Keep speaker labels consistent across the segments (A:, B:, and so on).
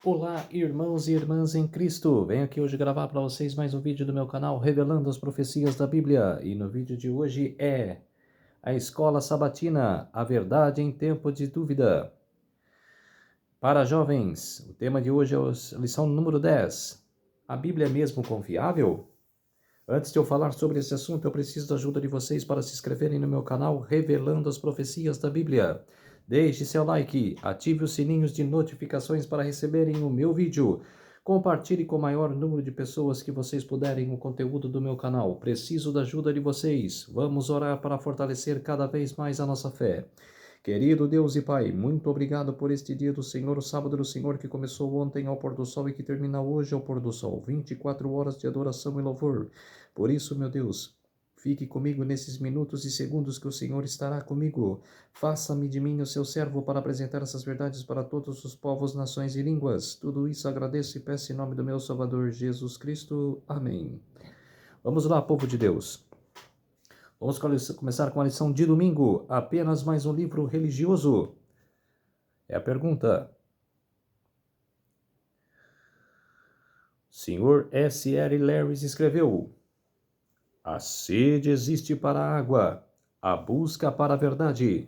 A: Olá, irmãos e irmãs em Cristo! Venho aqui hoje gravar para vocês mais um vídeo do meu canal Revelando as Profecias da Bíblia. E no vídeo de hoje é a Escola Sabatina, a Verdade em Tempo de Dúvida. Para jovens, o tema de hoje é a lição número 10. A Bíblia é mesmo confiável? Antes de eu falar sobre esse assunto, eu preciso da ajuda de vocês para se inscreverem no meu canal Revelando as Profecias da Bíblia. Deixe seu like, ative os sininhos de notificações para receberem o meu vídeo. Compartilhe com o maior número de pessoas que vocês puderem o conteúdo do meu canal. Preciso da ajuda de vocês. Vamos orar para fortalecer cada vez mais a nossa fé. Querido Deus e Pai, muito obrigado por este dia do Senhor, o sábado do Senhor que começou ontem ao pôr do sol e que termina hoje ao pôr do sol. 24 horas de adoração e louvor. Por isso, meu Deus, fique comigo nesses minutos e segundos que o Senhor estará comigo. Faça-me de mim o seu servo para apresentar essas verdades para todos os povos, nações e línguas. Tudo isso agradeço e peço em nome do meu Salvador Jesus Cristo. Amém. Vamos lá, povo de Deus. Vamos começar com a lição de domingo. Apenas mais um livro religioso? É a pergunta. Sr. S.R. Lewis escreveu: a sede existe para a água, a busca para a verdade.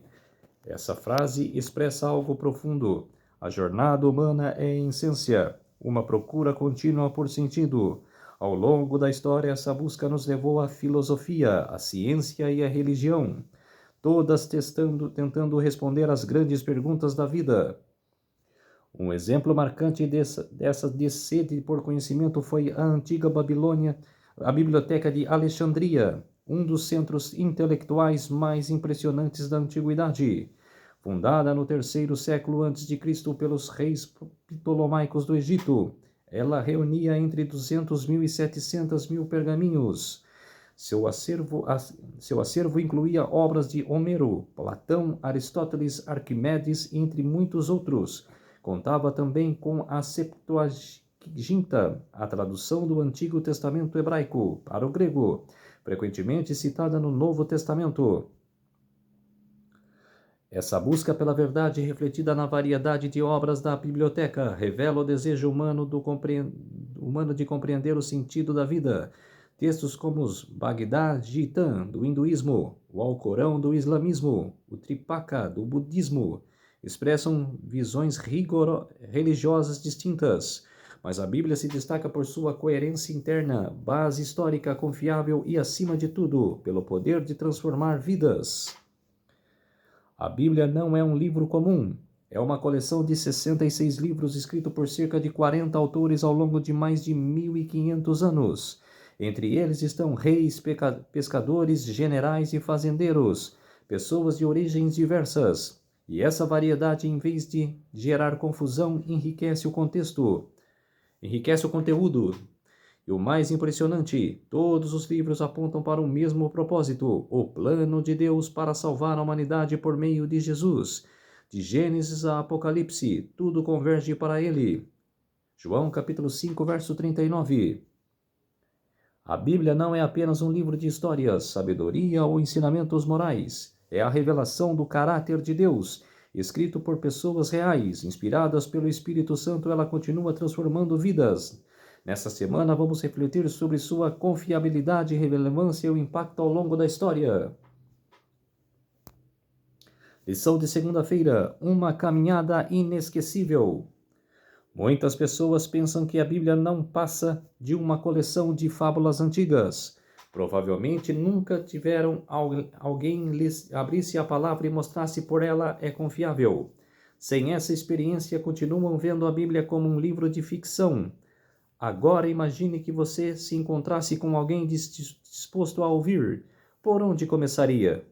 A: Essa frase expressa algo profundo. A jornada humana é, em essência, uma procura contínua por sentido. Ao longo da história, essa busca nos levou à filosofia, à ciência e à religião, todas tentando responder às grandes perguntas da vida. Um exemplo marcante dessa sede por conhecimento foi a antiga Babilônia, a Biblioteca de Alexandria, um dos centros intelectuais mais impressionantes da antiguidade. Fundada no terceiro século a.C. pelos reis ptolomaicos do Egito, ela reunia entre 200.000 e 700.000 pergaminhos. Seu acervo incluía obras de Homero, Platão, Aristóteles, Arquimedes, entre muitos outros. Contava também com a Septuaginta, a tradução do Antigo Testamento hebraico para o grego, frequentemente citada no Novo Testamento. Essa busca pela verdade, refletida na variedade de obras da biblioteca, revela o desejo humano de compreender o sentido da vida. Textos como os Bhagavad Gita, do hinduísmo, o Alcorão, do islamismo, o Tripaka, do budismo, expressam visões religiosas distintas, mas a Bíblia se destaca por sua coerência interna, base histórica confiável e, acima de tudo, pelo poder de transformar vidas. A Bíblia não é um livro comum. É uma coleção de 66 livros escritos por cerca de 40 autores ao longo de mais de 1.500 anos. Entre eles estão reis, pescadores, generais e fazendeiros, pessoas de origens diversas. E essa variedade, em vez de gerar confusão, enriquece o conteúdo. E o mais impressionante, todos os livros apontam para o mesmo propósito, o plano de Deus para salvar a humanidade por meio de Jesus. De Gênesis a Apocalipse, tudo converge para ele. João capítulo 5, verso 39. A Bíblia não é apenas um livro de histórias, sabedoria ou ensinamentos morais. É a revelação do caráter de Deus. Escrito por pessoas reais, inspiradas pelo Espírito Santo, ela continua transformando vidas. Nessa semana, vamos refletir sobre sua confiabilidade, relevância e o impacto ao longo da história. Lição de segunda-feira: uma caminhada inesquecível. Muitas pessoas pensam que a Bíblia não passa de uma coleção de fábulas antigas. Provavelmente nunca tiveram alguém lhes abrisse a palavra e mostrasse por ela é confiável. Sem essa experiência, continuam vendo a Bíblia como um livro de ficção. Agora imagine que você se encontrasse com alguém disposto a ouvir. Por onde começaria?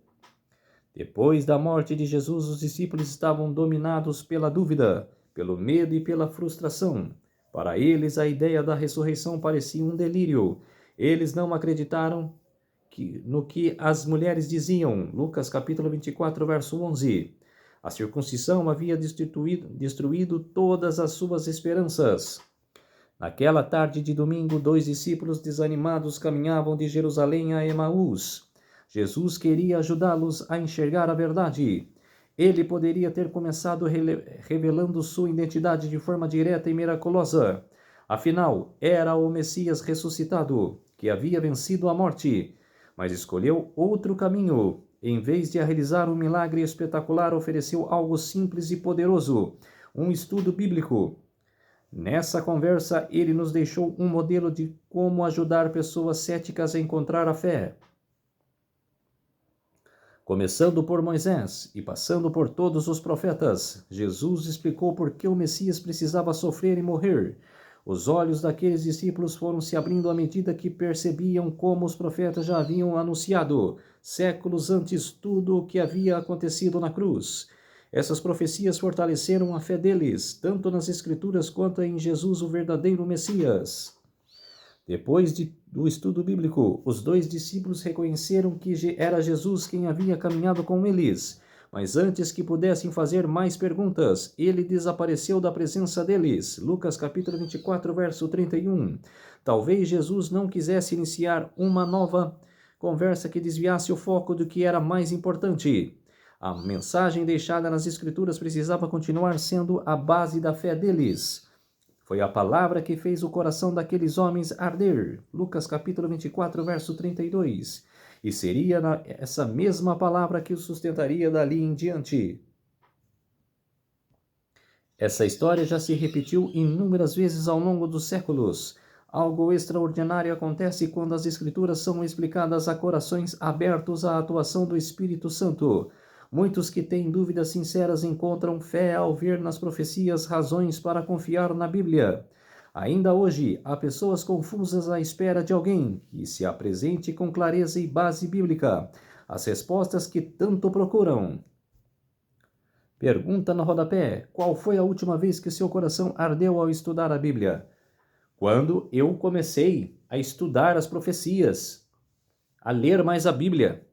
A: Depois da morte de Jesus, os discípulos estavam dominados pela dúvida, pelo medo e pela frustração. Para eles, a ideia da ressurreição parecia um delírio. Eles não acreditaram no que as mulheres diziam. Lucas capítulo 24, verso 11. A circuncisão havia destruído todas as suas esperanças. Naquela tarde de domingo, 2 discípulos desanimados caminhavam de Jerusalém a Emaús. Jesus queria ajudá-los a enxergar a verdade. Ele poderia ter começado revelando sua identidade de forma direta e miraculosa. Afinal, era o Messias ressuscitado, que havia vencido a morte, mas escolheu outro caminho. Em vez de realizar um milagre espetacular, ofereceu algo simples e poderoso, um estudo bíblico. Nessa conversa, ele nos deixou um modelo de como ajudar pessoas céticas a encontrar a fé. Começando por Moisés e passando por todos os profetas, Jesus explicou por que o Messias precisava sofrer e morrer. Os olhos daqueles discípulos foram se abrindo à medida que percebiam como os profetas já haviam anunciado, séculos antes, tudo o que havia acontecido na cruz. Essas profecias fortaleceram a fé deles, tanto nas Escrituras quanto em Jesus, o verdadeiro Messias. Depois do estudo bíblico, os dois discípulos reconheceram que era Jesus quem havia caminhado com eles. Mas antes que pudessem fazer mais perguntas, ele desapareceu da presença deles. Lucas capítulo 24, verso 31. Talvez Jesus não quisesse iniciar uma nova conversa que desviasse o foco do que era mais importante. A mensagem deixada nas Escrituras precisava continuar sendo a base da fé deles. Foi a palavra que fez o coração daqueles homens arder. Lucas capítulo 24, verso 32. E seria essa mesma palavra que os sustentaria dali em diante. Essa história já se repetiu inúmeras vezes ao longo dos séculos. Algo extraordinário acontece quando as Escrituras são explicadas a corações abertos à atuação do Espírito Santo. Muitos que têm dúvidas sinceras encontram fé ao ver nas profecias razões para confiar na Bíblia. Ainda hoje, há pessoas confusas à espera de alguém que se apresente com clareza e base bíblica as respostas que tanto procuram. Pergunta no rodapé: qual foi a última vez que seu coração ardeu ao estudar a Bíblia? Quando eu comecei a estudar as profecias, a ler mais a Bíblia.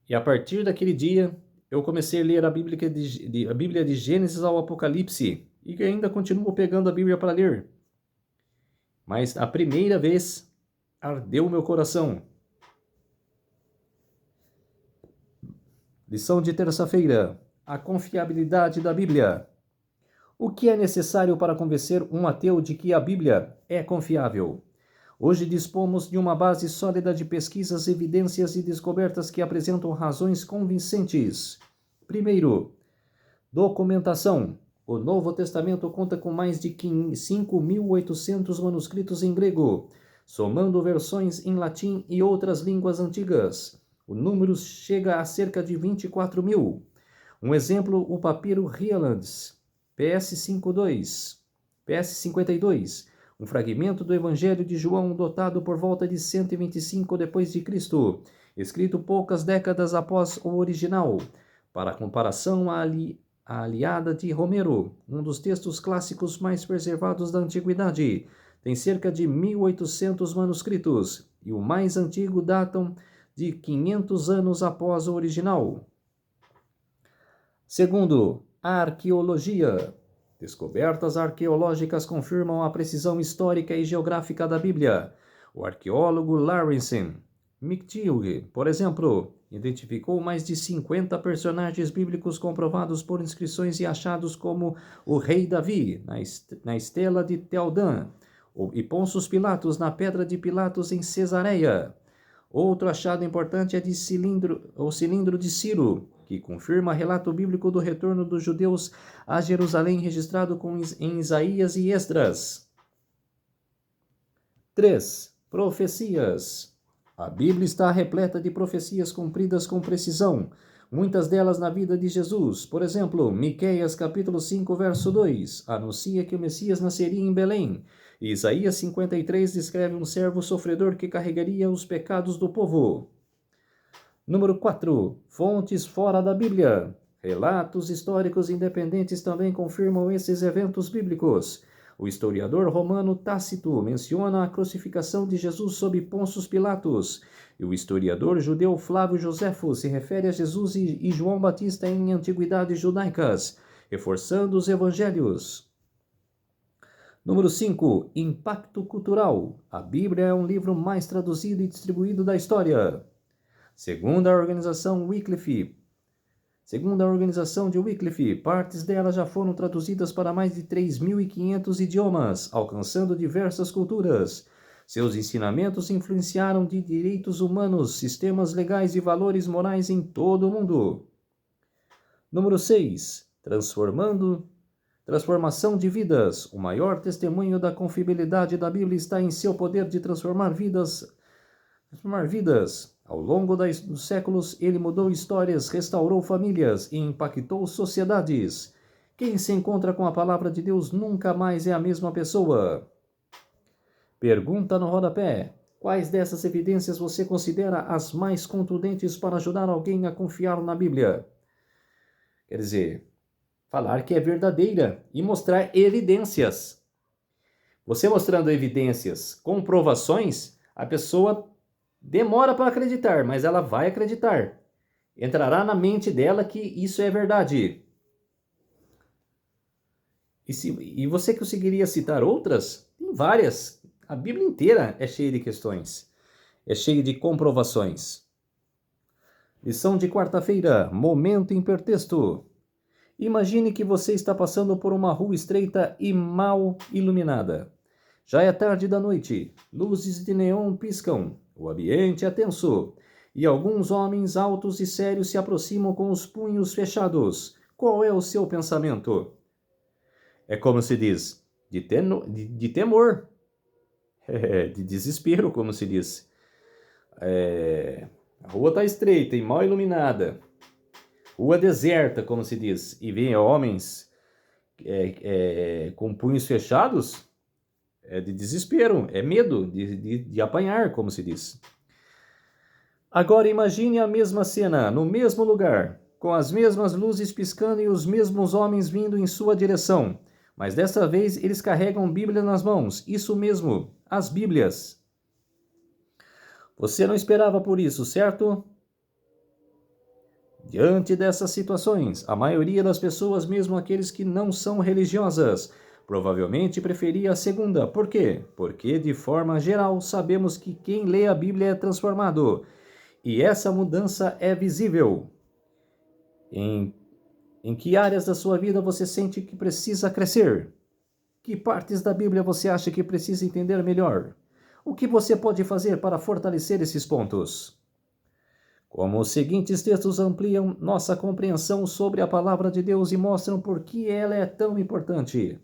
A: E a partir daquele dia, eu comecei a ler a Bíblia de Gênesis ao Apocalipse. E ainda continuo pegando a Bíblia para ler. Mas a primeira vez, ardeu meu coração. Lição de terça-feira: a confiabilidade da Bíblia. O que é necessário para convencer um ateu de que a Bíblia é confiável? Hoje dispomos de uma base sólida de pesquisas, evidências e descobertas que apresentam razões convincentes. Primeiro, documentação. O Novo Testamento conta com mais de 5.800 manuscritos em grego, somando versões em latim e outras línguas antigas. O número chega a cerca de 24.000. Um exemplo, o papiro Rylands, PS52, um fragmento do Evangelho de João dotado por volta de 125 d.C., escrito poucas décadas após o original. Para comparação, a Ilíada de Homero, um dos textos clássicos mais preservados da antiguidade, tem cerca de 1.800 manuscritos, e o mais antigo datam de 500 anos após o original. Segundo, a arqueologia. Descobertas arqueológicas confirmam a precisão histórica e geográfica da Bíblia. O arqueólogo Lawrence McTeague, por exemplo, identificou mais de 50 personagens bíblicos comprovados por inscrições e achados, como o rei Davi, na estela de Teldã, e Pôncio Pilatos na pedra de Pilatos em Cesareia. Outro achado importante é o cilindro de Ciro, que confirma relato bíblico do retorno dos judeus a Jerusalém, registrado em Isaías e Esdras. 3. Profecias. A Bíblia está repleta de profecias cumpridas com precisão, muitas delas na vida de Jesus. Por exemplo, Miqueias capítulo 5, verso 2, anuncia que o Messias nasceria em Belém. E Isaías 53 descreve um servo sofredor que carregaria os pecados do povo. Número 4. Fontes fora da Bíblia. Relatos históricos independentes também confirmam esses eventos bíblicos. O historiador romano Tácito menciona a crucificação de Jesus sob Pôncio Pilatos, e o historiador judeu Flávio Joséfo se refere a Jesus e João Batista em antiguidades judaicas, reforçando os evangelhos. Número 5. Impacto cultural. A Bíblia é um livro mais traduzido e distribuído da história. Segundo a organização Wycliffe, Segundo a organização de Wycliffe, partes dela já foram traduzidas para mais de 3.500 idiomas, alcançando diversas culturas. Seus ensinamentos influenciaram de direitos humanos, sistemas legais e valores morais em todo o mundo. Número 6. Transformação de vidas. O maior testemunho da confiabilidade da Bíblia está em seu poder de transformar vidas. Ao longo dos séculos, ele mudou histórias, restaurou famílias e impactou sociedades. Quem se encontra com a palavra de Deus nunca mais é a mesma pessoa. Pergunta no rodapé. Quais dessas evidências você considera as mais contundentes para ajudar alguém a confiar na Bíblia? Quer dizer, falar que é verdadeira e mostrar evidências. Você mostrando evidências, comprovações, a pessoa demora para acreditar, mas ela vai acreditar. Entrará na mente dela que isso é verdade. E você conseguiria citar outras? Tem várias. A Bíblia inteira é cheia de questões. É cheia de comprovações. Lição de quarta-feira, momento hipertexto. Imagine que você está passando por uma rua estreita e mal iluminada. Já é tarde da noite, luzes de neon piscam, o ambiente é tenso, e alguns homens altos e sérios se aproximam com os punhos fechados. Qual é o seu pensamento? É como se diz, de temor, de desespero, como se diz. A rua está estreita e mal iluminada. Rua deserta, como se diz, e vem homens com punhos fechados, é de desespero, é medo de apanhar, como se diz. Agora imagine a mesma cena, no mesmo lugar, com as mesmas luzes piscando e os mesmos homens vindo em sua direção. Mas dessa vez eles carregam Bíblia nas mãos, isso mesmo, as Bíblias. Você não esperava por isso, certo? Diante dessas situações, a maioria das pessoas, mesmo aqueles que não são religiosas, provavelmente preferia a segunda. Por quê? Porque, de forma geral, sabemos que quem lê a Bíblia é transformado. E essa mudança é visível. Em que áreas da sua vida você sente que precisa crescer? Que partes da Bíblia você acha que precisa entender melhor? O que você pode fazer para fortalecer esses pontos? Como os seguintes textos ampliam nossa compreensão sobre a palavra de Deus e mostram por que ela é tão importante.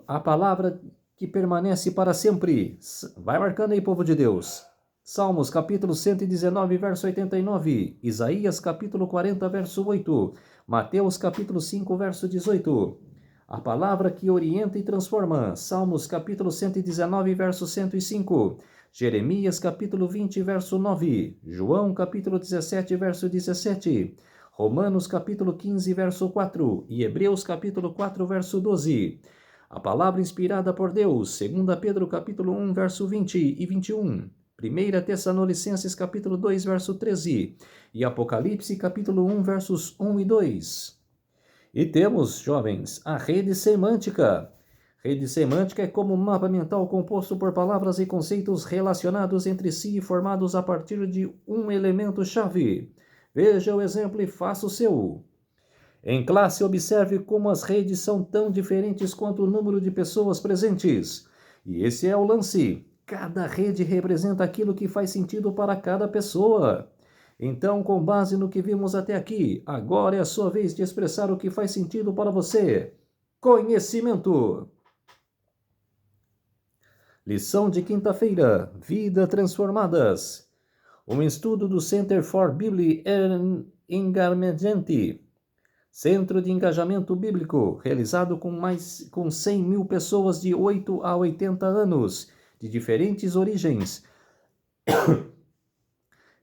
A: A palavra que permanece para sempre. Vai marcando aí, povo de Deus. Salmos, capítulo 119, verso 89. Isaías, capítulo 40, verso 8. Mateus, capítulo 5, verso 18. A palavra que orienta e transforma. Salmos, capítulo 119, verso 105. Jeremias, capítulo 20, verso 9. João, capítulo 17, verso 17. Romanos, capítulo 15, verso 4. E Hebreus, capítulo 4, verso 12. A palavra inspirada por Deus, 2 Pedro, capítulo 1, verso 20 e 21. 1 Tessalonicenses, capítulo 2, verso 13. E Apocalipse, capítulo 1, versos 1 e 2. E temos, jovens, a rede semântica. Rede semântica é como um mapa mental composto por palavras e conceitos relacionados entre si e formados a partir de um elemento-chave. Veja o exemplo e faça o seu. Em classe, observe como as redes são tão diferentes quanto o número de pessoas presentes. E esse é o lance. Cada rede representa aquilo que faz sentido para cada pessoa. Então, com base no que vimos até aqui, agora é a sua vez de expressar o que faz sentido para você. Conhecimento. Lição de quinta-feira, Vida Transformadas. Um estudo do Center for Biblical Engagement, Centro de Engajamento Bíblico, realizado com 100 mil pessoas de 8 a 80 anos, de diferentes origens,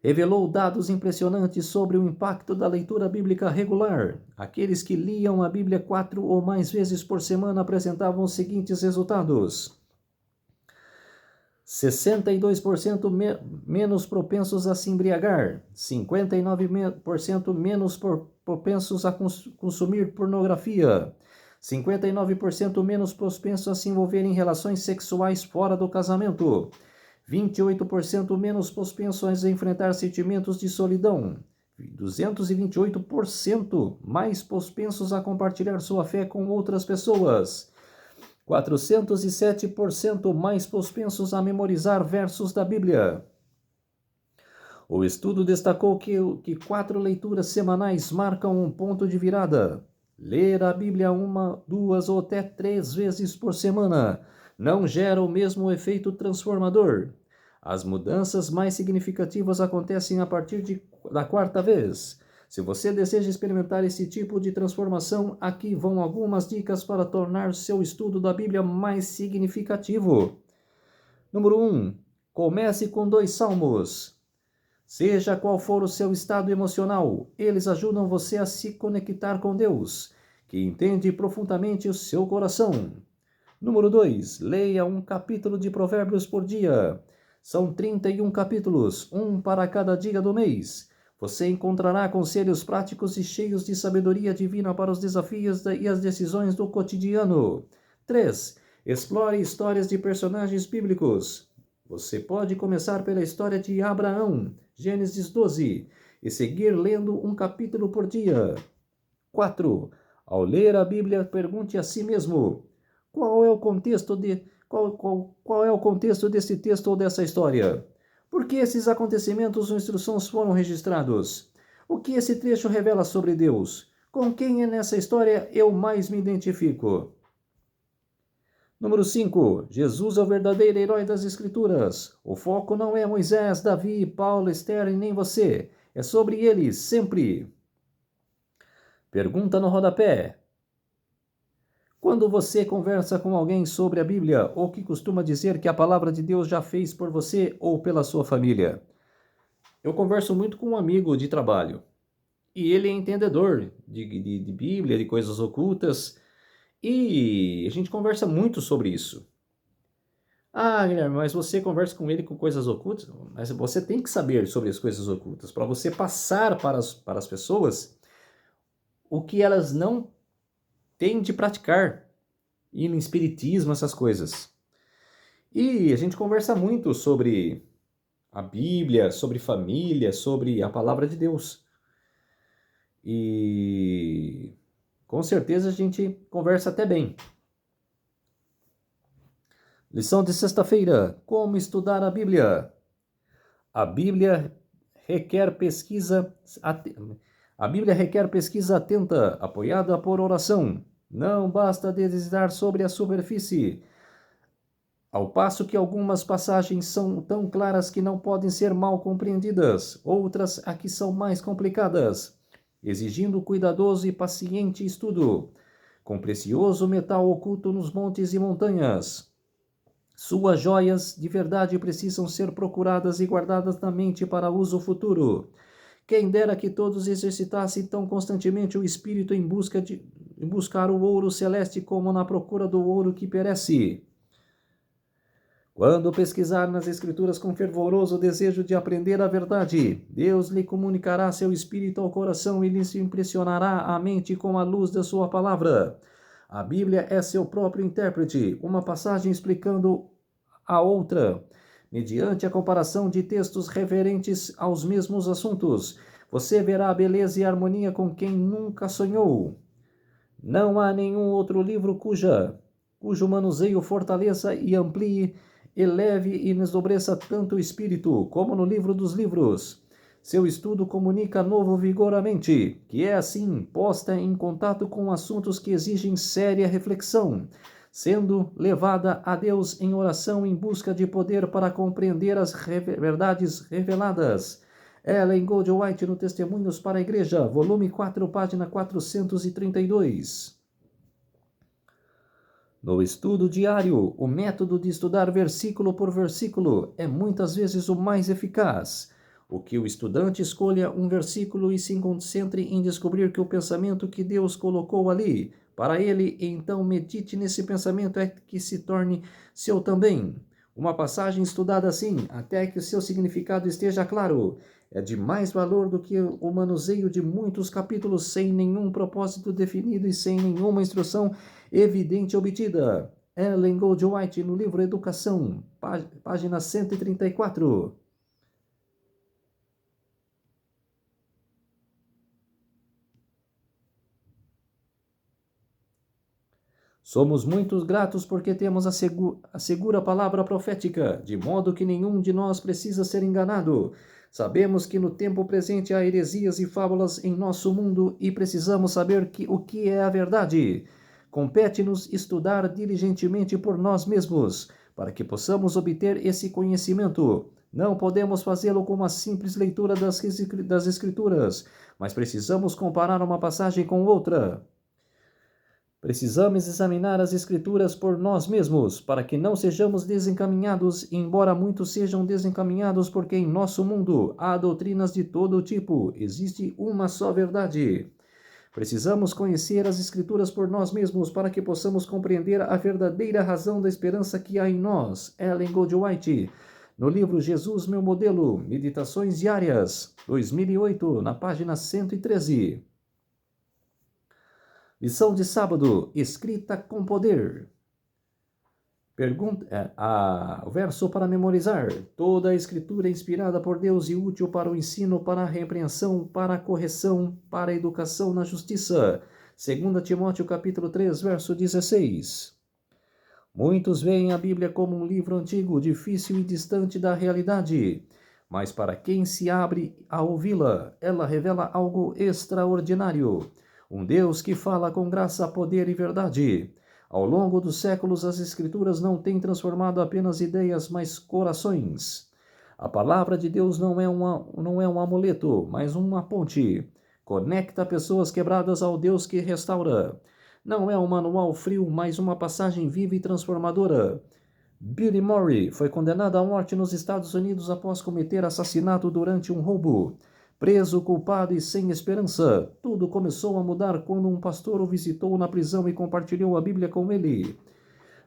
A: revelou dados impressionantes sobre o impacto da leitura bíblica regular. Aqueles que liam a Bíblia 4 ou mais vezes por semana apresentavam os seguintes resultados: 62% menos propensos a se embriagar, 59% menos propensos a consumir pornografia, 59% menos propensos a se envolver em relações sexuais fora do casamento, 28% menos propensos a enfrentar sentimentos de solidão, 228% mais propensos a compartilhar sua fé com outras pessoas, 407% mais propensos a memorizar versos da Bíblia. O estudo destacou que 4 leituras semanais marcam um ponto de virada. Ler a Bíblia 1, 2 ou até 3 vezes por semana não gera o mesmo efeito transformador. As mudanças mais significativas acontecem a partir da 4ª vez. Se você deseja experimentar esse tipo de transformação, aqui vão algumas dicas para tornar seu estudo da Bíblia mais significativo. Número 1. Comece com 2 salmos. Seja qual for o seu estado emocional, eles ajudam você a se conectar com Deus, que entende profundamente o seu coração. Número 2. Leia um capítulo de Provérbios por dia. São 31 capítulos, um para cada dia do mês. Você encontrará conselhos práticos e cheios de sabedoria divina para os desafios e as decisões do cotidiano. 3. Explore histórias de personagens bíblicos. Você pode começar pela história de Abraão, Gênesis 12, e seguir lendo um capítulo por dia. 4. Ao ler a Bíblia, pergunte a si mesmo: qual é o contexto desse texto ou dessa história? Por que esses acontecimentos ou instruções foram registrados? O que esse trecho revela sobre Deus? Com quem nessa história eu mais me identifico? Número 5. Jesus é o verdadeiro herói das Escrituras. O foco não é Moisés, Davi, Paulo, Esther e nem você. É sobre eles, sempre. Pergunta no rodapé. Quando você conversa com alguém sobre a Bíblia, o que costuma dizer que a palavra de Deus já fez por você ou pela sua família? Eu converso muito com um amigo de trabalho. E ele é entendedor de Bíblia, de coisas ocultas. E a gente conversa muito sobre isso. Ah, Guilherme, mas você conversa com ele com coisas ocultas? Mas você tem que saber sobre as coisas ocultas, para você passar para as pessoas o que elas não têm de praticar. E no espiritismo, essas coisas. E a gente conversa muito sobre a Bíblia, sobre família, sobre a palavra de Deus. E com certeza a gente conversa até bem. Lição de sexta-feira: como estudar a Bíblia? A Bíblia requer pesquisa atenta, apoiada por oração. Não basta deslizar sobre a superfície. Ao passo que algumas passagens são tão claras que não podem ser mal compreendidas, outras aqui são mais complicadas, exigindo cuidadoso e paciente estudo, com precioso metal oculto nos montes e montanhas. Suas joias de verdade precisam ser procuradas e guardadas na mente para uso futuro. Quem dera que todos exercitassem tão constantemente o espírito em buscar o ouro celeste como na procura do ouro que perece. Quando pesquisar nas Escrituras com fervoroso desejo de aprender a verdade, Deus lhe comunicará seu espírito ao coração e lhe impressionará a mente com a luz da sua palavra. A Bíblia é seu próprio intérprete, uma passagem explicando a outra. Mediante a comparação de textos referentes aos mesmos assuntos, você verá a beleza e a harmonia com quem nunca sonhou. Não há nenhum outro livro cujo manuseio fortaleça e amplie, eleve e desdobreça tanto o espírito como no livro dos livros. Seu estudo comunica novo vigor à mente, que é assim posta em contato com assuntos que exigem séria reflexão, sendo levada a Deus em oração em busca de poder para compreender as verdades reveladas. Ellen Goldwhite no Testemunhos para a Igreja, volume 4, página 432. No estudo diário, o método de estudar versículo por versículo é muitas vezes o mais eficaz. O que o estudante escolha um versículo e se concentre em descobrir que o pensamento que Deus colocou ali para ele, e então medite nesse pensamento é que se torne seu também. Uma passagem estudada assim, até que o seu significado esteja claro, é de mais valor do que o manuseio de muitos capítulos sem nenhum propósito definido e sem nenhuma instrução evidente obtida. Ellen Goldwhite, no livro Educação, página 134. Somos muito gratos porque temos a segura palavra profética, de modo que nenhum de nós precisa ser enganado. Sabemos que no tempo presente há heresias e fábulas em nosso mundo e precisamos saber o que é a verdade. Compete-nos estudar diligentemente por nós mesmos, para que possamos obter esse conhecimento. Não podemos fazê-lo com uma simples leitura das Escrituras, mas precisamos comparar uma passagem com outra. Precisamos examinar as Escrituras por nós mesmos, para que não sejamos desencaminhados, embora muitos sejam desencaminhados, porque em nosso mundo há doutrinas de todo tipo, existe uma só verdade. Precisamos conhecer as Escrituras por nós mesmos, para que possamos compreender a verdadeira razão da esperança que há em nós. Ellen Goldwhite, no livro Jesus, meu modelo, Meditações Diárias, 2008, na página 113. Lição de sábado, escrita com poder. O verso para memorizar. Toda a escritura é inspirada por Deus e útil para o ensino, para a repreensão, para a correção, para a educação na justiça. 2 Timóteo capítulo 3, verso 16. Muitos veem a Bíblia como um livro antigo, difícil e distante da realidade. Mas para quem se abre a ouvi-la, ela revela algo extraordinário. Um Deus que fala com graça, poder e verdade. Ao longo dos séculos, as Escrituras não têm transformado apenas ideias, mas corações. A palavra de Deus não é um amuleto, mas uma ponte. Conecta pessoas quebradas ao Deus que restaura. Não é um manual frio, mas uma passagem viva e transformadora. Billy Murray foi condenado à morte nos Estados Unidos após cometer assassinato durante um roubo. Preso, culpado e sem esperança, tudo começou a mudar quando um pastor o visitou na prisão e compartilhou a Bíblia com ele.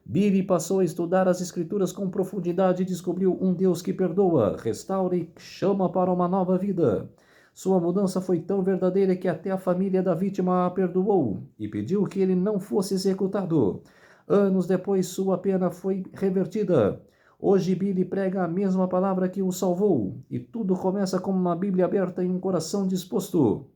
A: Billy passou a estudar as Escrituras com profundidade e descobriu um Deus que perdoa, restaura e chama para uma nova vida. Sua mudança foi tão verdadeira que até a família da vítima a perdoou e pediu que ele não fosse executado. Anos depois, sua pena foi revertida. Hoje Billy prega a mesma palavra que o salvou, e tudo começa com uma Bíblia aberta e um coração disposto.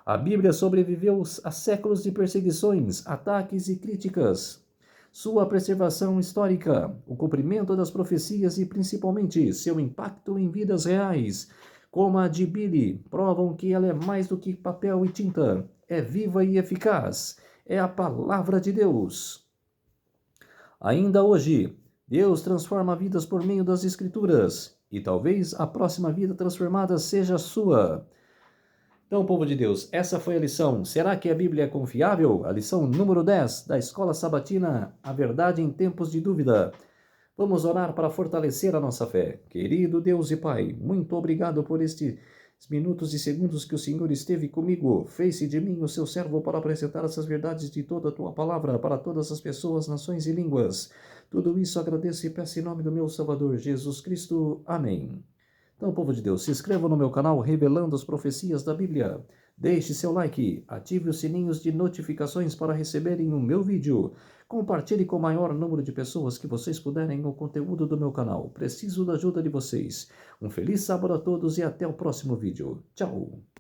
A: A Bíblia sobreviveu a séculos de perseguições, ataques e críticas. Sua preservação histórica, o cumprimento das profecias e principalmente seu impacto em vidas reais, como a de Billy, provam que ela é mais do que papel e tinta, é viva e eficaz, é a palavra de Deus. Ainda hoje, Deus transforma vidas por meio das Escrituras, e talvez a próxima vida transformada seja a sua. Então, povo de Deus, essa foi a lição. Será que a Bíblia é confiável? A lição número 10 da Escola Sabatina, a verdade em tempos de dúvida. Vamos orar para fortalecer a nossa fé. Querido Deus e Pai, muito obrigado por estes minutos e segundos que o Senhor esteve comigo. Fez-se de mim o seu servo para apresentar essas verdades de toda a tua palavra para todas as pessoas, nações e línguas. Tudo isso agradeço e peço em nome do meu Salvador Jesus Cristo. Amém. Então, povo de Deus, se inscreva no meu canal Revelando as Profecias da Bíblia. Deixe seu like, ative os sininhos de notificações para receberem o meu vídeo. Compartilhe com o maior número de pessoas que vocês puderem o conteúdo do meu canal. Preciso da ajuda de vocês. Um feliz sábado a todos e até o próximo vídeo. Tchau!